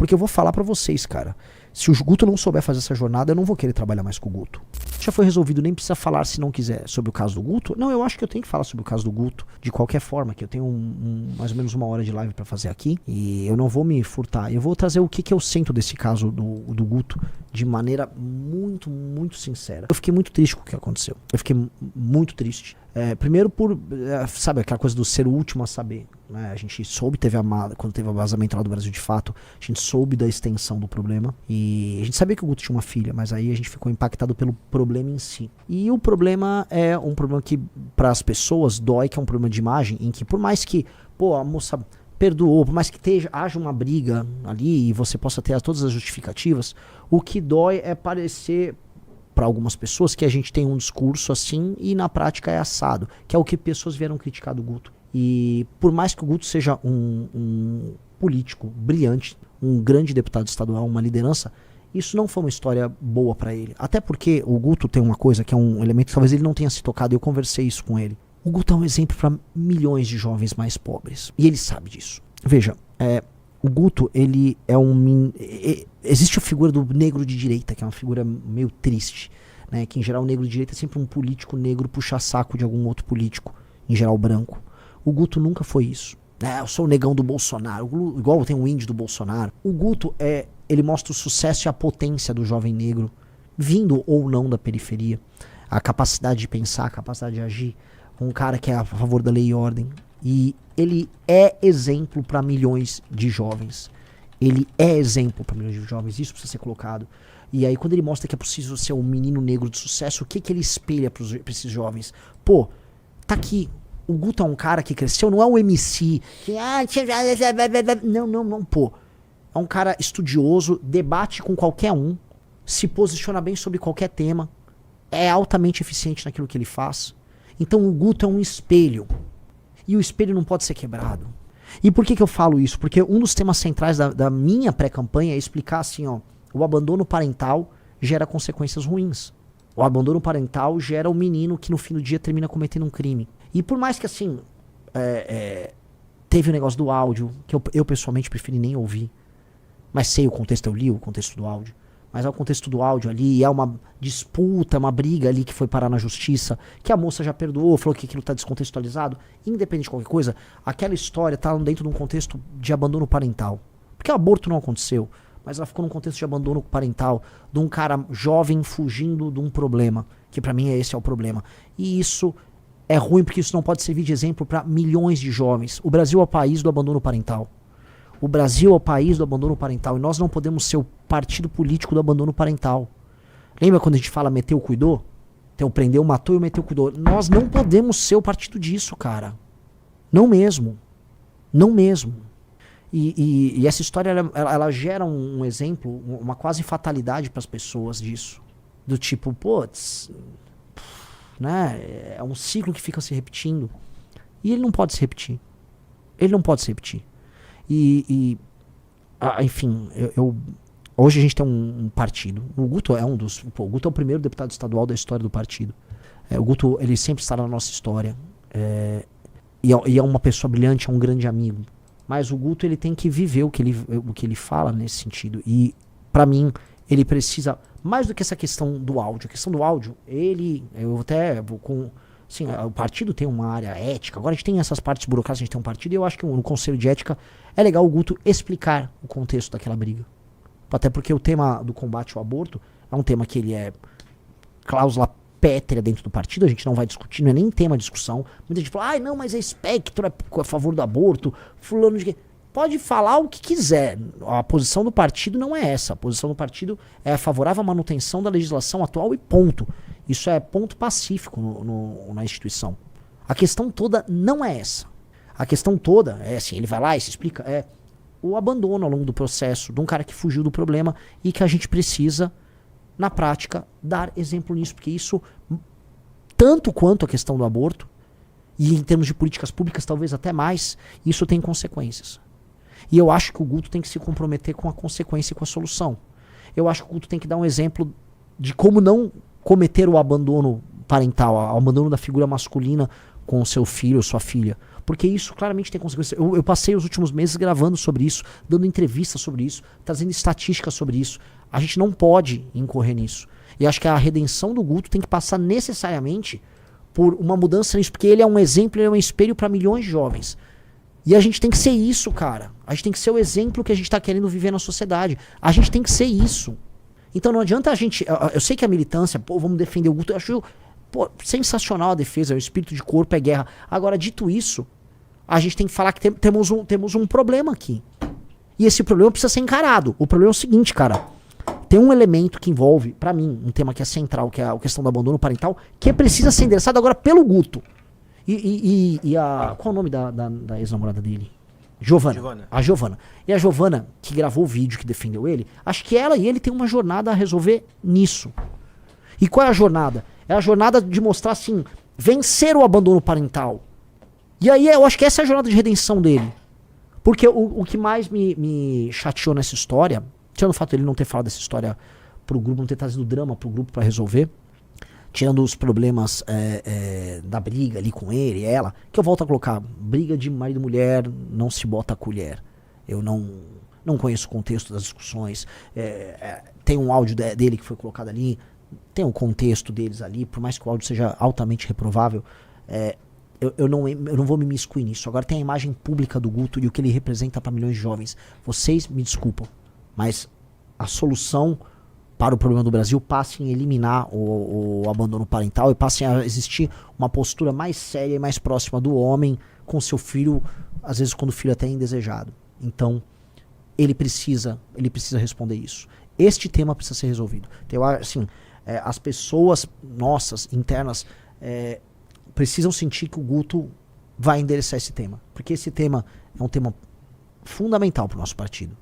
Porque eu vou falar pra vocês, cara. Se o Guto não souber fazer essa jornada, eu não vou querer trabalhar mais com o Guto. Já foi resolvido, nem precisa falar se não quiser sobre o caso do Guto. Não, eu acho que eu tenho que falar sobre o caso do Guto de qualquer forma, que eu tenho mais ou menos 1 hora de live pra fazer aqui. E eu não vou me furtar. Eu vou trazer o que eu sinto desse caso do Guto de maneira muito, muito sincera. Eu fiquei muito triste com o que aconteceu. Eu fiquei muito triste. Primeiro por, sabe, aquela coisa do ser o último a saber. Né? A gente soube, quando teve o vazamento lá do Brasil de Fato, a gente soube da extensão do problema. E a gente sabia que o Guto tinha uma filha, mas aí a gente ficou impactado pelo problema em si. E o problema é um problema que para as pessoas dói, que é um problema de imagem, em que por mais que, pô, a moça perdoou, por mais que haja uma briga ali e você possa ter todas as justificativas, o que dói é parecer para algumas pessoas que a gente tem um discurso assim e na prática é assado, que é o que pessoas vieram criticar do Guto. E por mais que o Guto seja um político brilhante, um grande deputado estadual, uma liderança, isso não foi uma história boa para ele. Até porque o Guto tem uma coisa que é um elemento que talvez ele não tenha se tocado, e eu conversei isso com ele. O Guto é um exemplo para milhões de jovens mais pobres. E ele sabe disso. Veja, o Guto, ele é existe a figura do negro de direita, que é uma figura meio triste. Né? Que em geral o negro de direita é sempre um político negro puxa-saco de algum outro político, em geral branco. O Guto nunca foi isso. Eu sou o negão do Bolsonaro, igual tem o índio do Bolsonaro. O Guto, ele mostra o sucesso e a potência do jovem negro, vindo ou não da periferia. A capacidade de pensar, a capacidade de agir. Um cara que é a favor da lei e ordem. E ele é exemplo para milhões de jovens. Ele é exemplo para milhões de jovens, isso precisa ser colocado. E aí quando ele mostra que é possível ser um menino negro de sucesso, o que ele espelha para esses jovens? Pô, tá aqui. O Guto é um cara que cresceu, não é um MC. Que, não, pô. É um cara estudioso, debate com qualquer um, se posiciona bem sobre qualquer tema, é altamente eficiente naquilo que ele faz. Então o Guto é um espelho. E o espelho não pode ser quebrado. E por que eu falo isso? Porque um dos temas centrais da minha pré-campanha é explicar assim, ó, o abandono parental gera consequências ruins. O abandono parental gera o menino que no fim do dia termina cometendo um crime. E por mais que assim, teve o negócio do áudio, que eu pessoalmente preferi nem ouvir. Mas sei o contexto, eu li o contexto do áudio. Mas é o contexto do áudio ali, é uma disputa, uma briga ali que foi parar na justiça, que a moça já perdoou, falou que aquilo tá descontextualizado. Independente de qualquer coisa, aquela história tá dentro de um contexto de abandono parental. Porque o aborto não aconteceu, mas ela ficou num contexto de abandono parental, de um cara jovem fugindo de um problema, que pra mim esse é o problema. E isso é ruim porque isso não pode servir de exemplo para milhões de jovens. O Brasil é o país do abandono parental. O Brasil é o país do abandono parental e nós não podemos ser o partido político do abandono parental. Lembra quando a gente fala meteu, cuidou? Então prendeu, matou e meteu, cuidou. Nós não podemos ser o partido disso, cara. Não mesmo. Não mesmo. E essa história, ela gera um exemplo, uma quase fatalidade para as pessoas disso. Do tipo, putz, né? É um ciclo que fica se repetindo. E ele não pode se repetir. Ele não pode se repetir. Enfim, hoje a gente tem um partido. O Guto é o Guto é o primeiro deputado estadual da história do partido. O Guto, ele sempre está na nossa história. E é uma pessoa brilhante, é um grande amigo. Mas o Guto, ele tem que viver o que ele fala nesse sentido. E, pra mim, ele precisa, mais do que essa questão do áudio. A questão do áudio, sim, o partido tem uma área ética. Agora a gente tem essas partes burocráticas, a gente tem um partido. E eu acho que no Conselho de Ética é legal o Guto explicar o contexto daquela briga. Até porque o tema do combate ao aborto é um tema que ele é cláusula pétrea dentro do partido. A gente não vai discutir, não é nem tema de discussão. Muita gente fala, não, mas é espectro, é a favor do aborto, fulano de... Pode falar o que quiser. A posição do partido não é essa. A posição do partido é favorável à manutenção da legislação atual e ponto. Isso é ponto pacífico na instituição. A questão toda não é essa. A questão toda é assim, ele vai lá e se explica, é o abandono ao longo do processo de um cara que fugiu do problema e que a gente precisa, na prática, dar exemplo nisso. Porque isso, tanto quanto a questão do aborto, e em termos de políticas públicas talvez até mais, isso tem consequências. E eu acho que o Guto tem que se comprometer com a consequência e com a solução. Eu acho que o Guto tem que dar um exemplo de como não cometer o abandono parental, o abandono da figura masculina com o seu filho ou sua filha. Porque isso claramente tem consequências. Eu passei os últimos meses gravando sobre isso, dando entrevistas sobre isso, trazendo estatísticas sobre isso. A gente não pode incorrer nisso. E acho que a redenção do Guto tem que passar necessariamente por uma mudança nisso, porque ele é um exemplo, ele é um espelho para milhões de jovens. E a gente tem que ser isso, cara. A gente tem que ser o exemplo que a gente tá querendo viver na sociedade. A gente tem que ser isso. Então não adianta a gente... Eu sei que a militância, pô, vamos defender o Guto. Eu acho, pô, sensacional a defesa, o espírito de corpo é guerra. Agora, dito isso, a gente tem que falar que temos um problema aqui. E esse problema precisa ser encarado. O problema é o seguinte, cara. Tem um elemento que envolve, pra mim, um tema que é central, que é a questão do abandono parental, que precisa ser endereçado agora pelo Guto. Qual é o nome da ex-namorada dele? Giovana. A Giovana. E a Giovana, que gravou o vídeo, que defendeu ele, acho que ela e ele têm uma jornada a resolver nisso. E qual é a jornada? É a jornada de mostrar, assim, vencer o abandono parental. E aí eu acho que essa é a jornada de redenção dele. Porque o que mais me chateou nessa história, tirando o fato de ele não ter falado dessa história pro grupo, não ter trazido drama pro grupo pra resolver, tirando os problemas da briga ali com ele e ela, que eu volto a colocar, briga de marido e mulher, não se bota a colher. Eu não conheço o contexto das discussões. Tem um áudio dele que foi colocado ali, tem um contexto deles ali, por mais que o áudio seja altamente reprovável, eu não vou me imiscuir nisso. Agora tem a imagem pública do Guto e o que ele representa para milhões de jovens. Vocês me desculpam, mas a solução para o problema do Brasil passa em eliminar o abandono parental e passa a existir uma postura mais séria e mais próxima do homem com seu filho, às vezes quando o filho é até indesejado. Então, ele precisa responder isso. Este tema precisa ser resolvido. Então, assim, as pessoas nossas, internas, precisam sentir que o Guto vai endereçar esse tema. Porque esse tema é um tema fundamental para o nosso partido.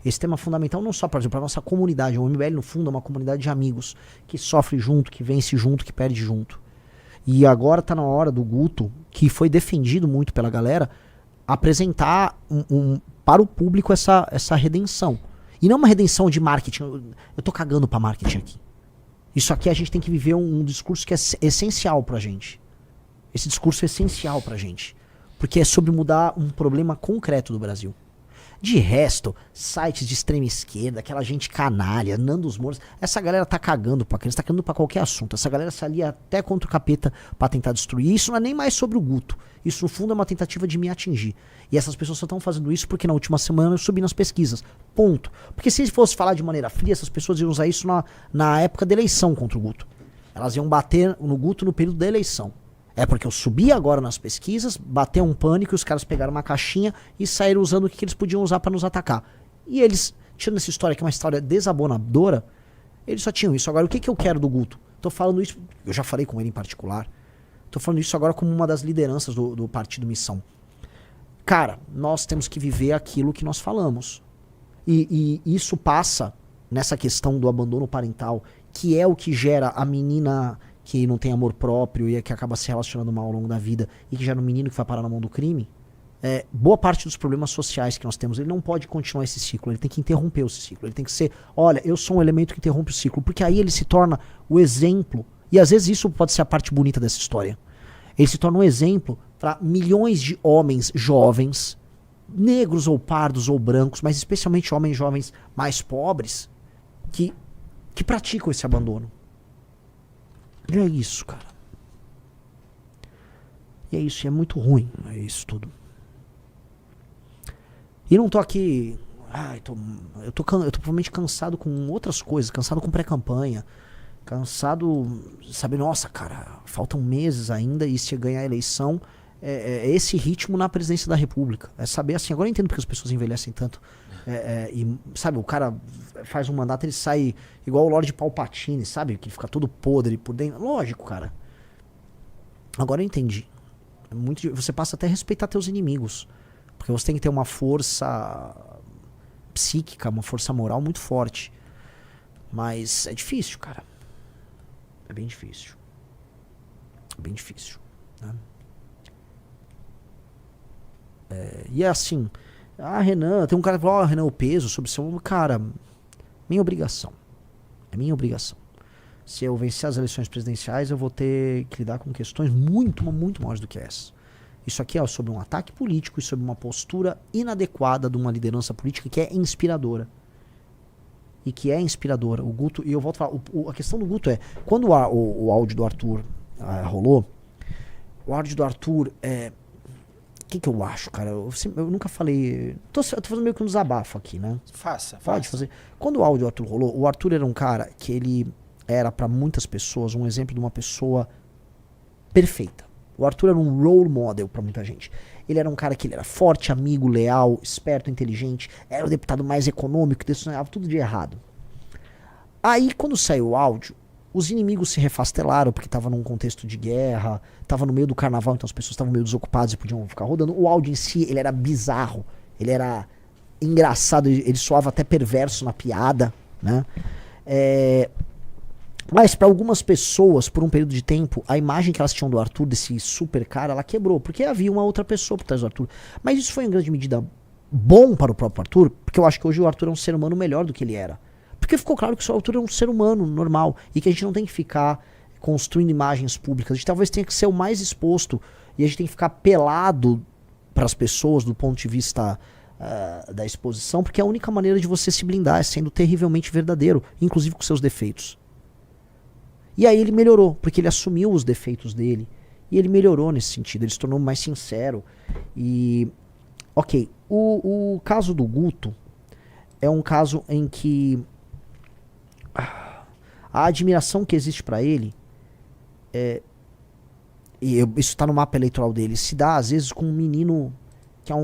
Esse tema é fundamental não só para a nossa comunidade. O MBL, no fundo, é uma comunidade de amigos que sofre junto, que vence junto, que perde junto. E agora está na hora do Guto, que foi defendido muito pela galera, apresentar para o público essa redenção. E não uma redenção de marketing. Eu tô cagando para marketing aqui. Isso aqui a gente tem que viver um discurso que é essencial pra gente. Esse discurso é essencial pra gente. Porque é sobre mudar um problema concreto do Brasil. De resto, sites de extrema esquerda, aquela gente canalha, Nandos Moura, essa galera tá cagando pra criança, tá cagando pra qualquer assunto. Essa galera se alia até contra o capeta pra tentar destruir. Isso não é nem mais sobre o Guto. Isso, no fundo, é uma tentativa de me atingir. E essas pessoas só estão fazendo isso porque na última semana eu subi nas pesquisas. Ponto. Porque se fosse falar de maneira fria, essas pessoas iam usar isso na época da eleição contra o Guto. Elas iam bater no Guto no período da eleição. É porque eu subi agora nas pesquisas, bateu um pânico e os caras pegaram uma caixinha e saíram usando o que eles podiam usar pra nos atacar. E eles, tirando essa história que é uma história desabonadora, eles só tinham isso. Agora, o que eu quero do Guto? Tô falando isso, eu já falei com ele em particular, tô falando isso agora como uma das lideranças do Partido Missão. Cara, nós temos que viver aquilo que nós falamos. E isso passa nessa questão do abandono parental, que é o que gera a menina que não tem amor próprio e que acaba se relacionando mal ao longo da vida e que gera um menino que vai parar na mão do crime. Boa parte dos problemas sociais que nós temos, ele não pode continuar esse ciclo, ele tem que interromper esse ciclo, ele tem que ser, olha, eu sou um elemento que interrompe o ciclo, porque aí ele se torna o exemplo, e às vezes isso pode ser a parte bonita dessa história, ele se torna um exemplo para milhões de homens jovens, negros ou pardos ou brancos, mas especialmente homens jovens mais pobres, que praticam esse abandono. E é isso, cara. E é isso, e é muito ruim, é isso tudo. E não tô aqui... eu tô provavelmente cansado com outras coisas, cansado com pré-campanha, cansado, sabe, nossa, cara, faltam meses ainda e se ganhar a eleição, é esse ritmo na presidência da República. É saber assim, agora eu entendo porque as pessoas envelhecem tanto. E, sabe, o cara faz um mandato, ele sai igual o Lorde Palpatine, sabe? Que fica todo podre por dentro. Lógico, cara. Agora eu entendi. Você passa até a respeitar teus inimigos. Porque você tem que ter uma força psíquica, uma força moral muito forte. Mas é difícil, cara. É bem difícil. É bem difícil, né? E é assim... Renan, tem um cara que falou, Renan, o peso sobre seu... Cara, minha obrigação. É minha obrigação. Se eu vencer as eleições presidenciais, eu vou ter que lidar com questões muito, muito maiores do que essa. Isso aqui é sobre um ataque político e sobre uma postura inadequada de uma liderança política que é inspiradora. E que é inspiradora. O Guto, e eu volto a falar, a questão do Guto é, quando o áudio do Arthur rolou, o áudio do Arthur o que eu acho, cara? Eu nunca falei. Tô fazendo meio que um desabafo aqui, né? Faça. Pode fazer. Quando o áudio do Arthur rolou, o Arthur era um cara que ele era pra muitas pessoas um exemplo de uma pessoa perfeita. O Arthur era um role model pra muita gente. Ele era um cara que ele era forte, amigo, leal, esperto, inteligente, era o deputado mais econômico, decissionava tudo de errado. Aí, quando saiu o áudio, os inimigos se refastelaram porque tava num contexto de guerra, tava no meio do carnaval, então as pessoas estavam meio desocupadas e podiam ficar rodando. O áudio em si, ele era bizarro, ele era engraçado, ele soava até perverso na piada, né? Mas para algumas pessoas, por um período de tempo, a imagem que elas tinham do Arthur, desse super cara, ela quebrou, porque havia uma outra pessoa por trás do Arthur. Mas isso foi em grande medida bom para o próprio Arthur, porque eu acho que hoje o Arthur é um ser humano melhor do que ele era. Porque ficou claro que o Arthur é um ser humano normal e que a gente não tem que ficar construindo imagens públicas. A gente talvez tenha que ser o mais exposto e a gente tem que ficar pelado para as pessoas do ponto de vista da exposição, porque é a única maneira de você se blindar é sendo terrivelmente verdadeiro, inclusive com seus defeitos. E aí ele melhorou, porque ele assumiu os defeitos dele e ele melhorou nesse sentido, ele se tornou mais sincero. E, ok, o caso do Guto é um caso em que a admiração que existe pra ele isso está no mapa eleitoral dele, se dá às vezes com um menino que é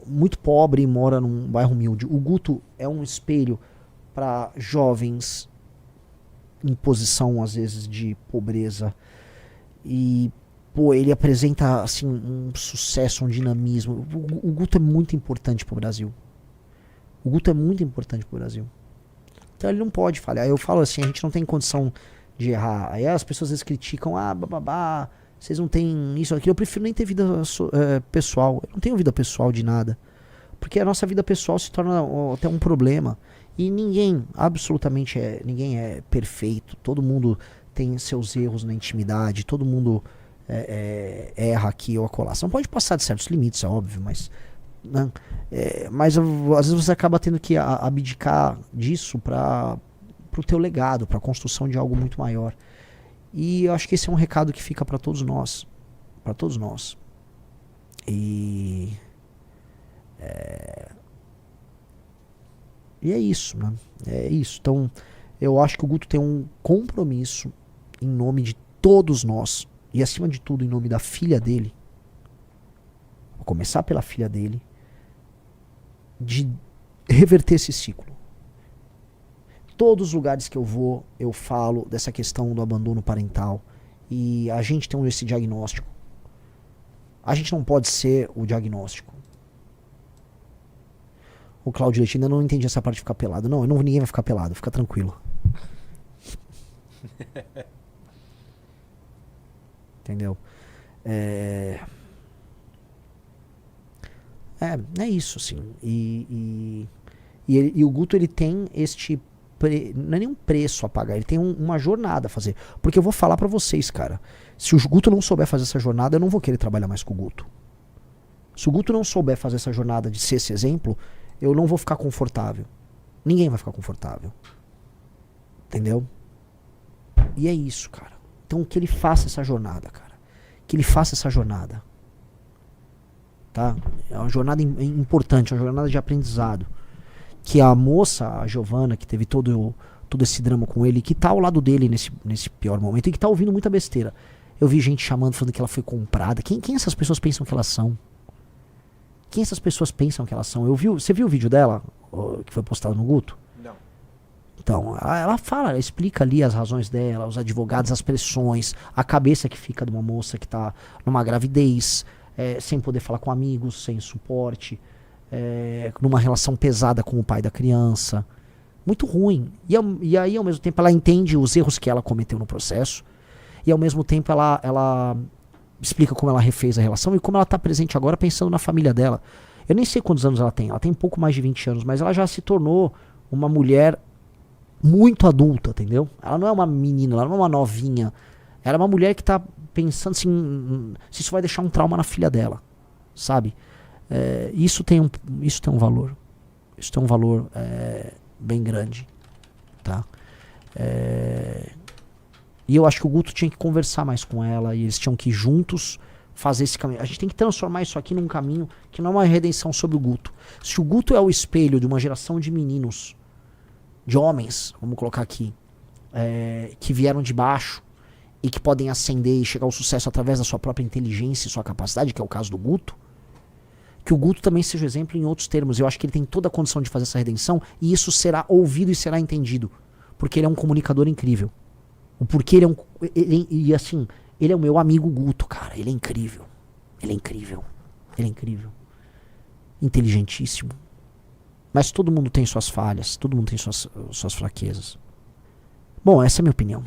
muito pobre e mora num bairro humilde. O Guto é um espelho para jovens em posição às vezes de pobreza e pô, ele apresenta assim um sucesso, um dinamismo. O Guto é muito importante pro Brasil. O Guto é muito importante pro Brasil. Então ele não pode falhar. Eu falo assim, a gente não tem condição de errar. Aí as pessoas às vezes criticam, bababá, vocês não têm isso, aquilo. Eu prefiro nem ter vida pessoal. Eu não tenho vida pessoal de nada. Porque a nossa vida pessoal se torna até um problema. E ninguém, absolutamente ninguém é perfeito. Todo mundo tem seus erros na intimidade. Todo mundo erra aqui ou acolá. Você não pode passar de certos limites, é óbvio, mas... Né? Mas às vezes você acaba tendo que abdicar disso para o teu legado, para a construção de algo muito maior. E eu acho que esse é um recado que fica para todos nós, e é isso, né? É isso. Então eu acho que o Guto tem um compromisso em nome de todos nós e acima de tudo em nome da filha dele. Vou começar pela filha dele, de reverter esse ciclo. Todos os lugares que eu vou, eu falo dessa questão do abandono parental. E a gente tem esse diagnóstico. A gente não pode ser o diagnóstico. O Cláudio Leite ainda não entendi essa parte de ficar pelado. Não, ninguém vai ficar pelado, fica tranquilo. Entendeu? É isso, assim. E o Guto, ele tem não é nem um preço a pagar, ele tem uma jornada a fazer. Porque eu vou falar pra vocês, cara, se o Guto não souber fazer essa jornada, eu não vou querer trabalhar mais com o Guto. Se o Guto não souber fazer essa jornada de ser esse exemplo, eu não vou ficar confortável. Ninguém vai ficar confortável. Entendeu? E é isso, cara. Então que ele faça essa jornada, cara. Que ele faça essa jornada. Tá? É uma jornada importante, uma jornada de aprendizado. Que a moça, a Giovana, que teve todo esse drama com ele, que tá ao lado dele nesse pior momento e que tá ouvindo muita besteira. Eu vi gente chamando, falando que ela foi comprada. Quem essas pessoas pensam que elas são? Quem essas pessoas pensam que elas são? Você viu o vídeo dela, que foi postado no Guto? Não. Então, ela fala, ela explica ali as razões dela, os advogados, as pressões, a cabeça que fica de uma moça que tá numa gravidez, sem poder falar com amigos, sem suporte, numa relação pesada com o pai da criança. Muito ruim. E aí, ao mesmo tempo, ela entende os erros que ela cometeu no processo. E ao mesmo tempo, ela explica como ela refez a relação e como ela está presente agora pensando na família dela. Eu nem sei quantos anos ela tem. Ela tem pouco mais de 20 anos, mas ela já se tornou uma mulher muito adulta, entendeu? Ela não é uma menina, ela não é uma novinha. Ela é uma mulher que está pensando assim, se isso vai deixar um trauma na filha dela. sabe? Isso tem um valor. Isso tem um valor bem grande, tá? E eu acho que o Guto tinha que conversar mais com ela e eles tinham que juntos fazer esse caminho. A gente tem que transformar isso aqui num caminho que não é uma redenção sobre o Guto. Se o Guto é o espelho de uma geração de meninos, de homens, vamos colocar aqui, que vieram de baixo e que podem ascender e chegar ao sucesso através da sua própria inteligência e sua capacidade, que é o caso do Guto, que o Guto também seja exemplo em outros termos. Eu acho que ele tem toda a condição de fazer essa redenção e isso será ouvido e será entendido. Porque ele é um comunicador incrível. O porquê ele é e assim, ele é o meu amigo Guto, cara. Ele é incrível. Ele é incrível. Ele é incrível. Inteligentíssimo. Mas todo mundo tem suas falhas. Todo mundo tem suas fraquezas. Bom, essa é a minha opinião.